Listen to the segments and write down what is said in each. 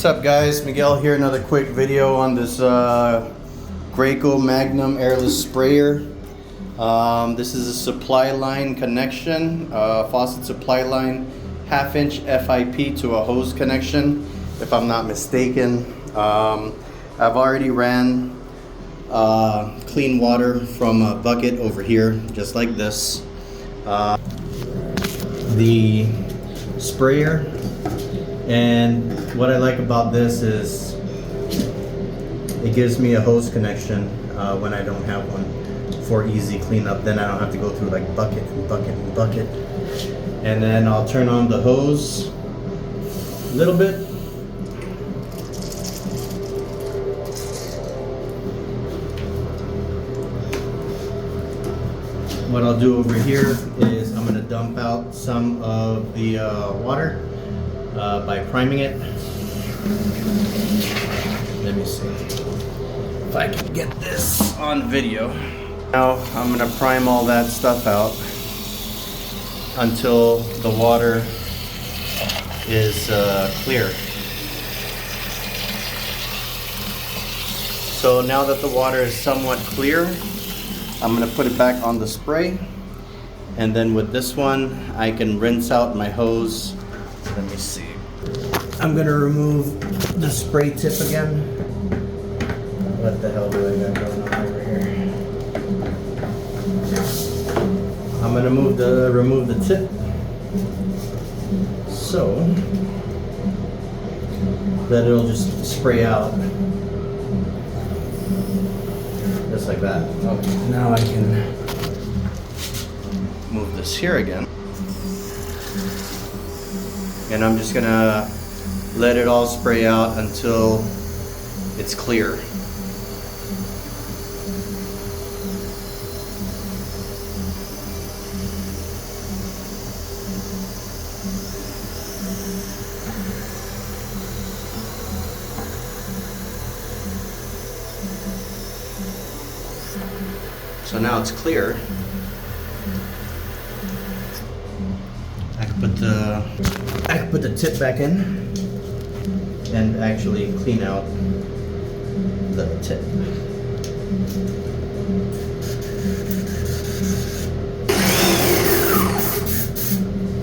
What's up guys, Miguel here, another quick video on this Graco Magnum airless sprayer. This is a supply line connection, faucet supply line, 1/2 inch FIP to a hose connection, if I'm not mistaken. I've already ran clean water from a bucket over here, just like this. The sprayer, and what I like about this is it gives me a hose connection when I don't have one for easy cleanup. Then I don't have to go through like bucket and bucket and bucket. And then I'll turn on the hose a little bit. What I'll do over here is I'm going to dump out some of the water by priming it. Let me see if I can get this on video. Now I'm going to prime all that stuff out until the water is clear. So now that the water is somewhat clear, I'm going to put it back on the spray, and then with this one I can rinse out my hose. Let me see. I'm going to remove the spray tip again. What the hell do I got going on over here? I'm going to remove the tip, so that it'll just spray out. Just like that. Okay, now I can move this here again. And I'm just gonna let it all spray out until it's clear. So now it's clear. I can put the tip back in and actually clean out the tip.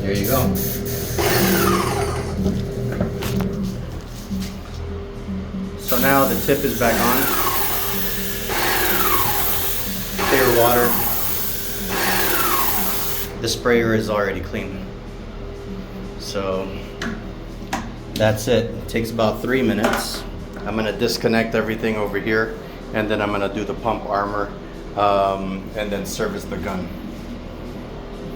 There you go. So now the tip is back on. Clear water. The sprayer is already clean. So that's it. It takes about 3 minutes. I'm gonna disconnect everything over here, and then I'm gonna do the pump armor and then service the gun.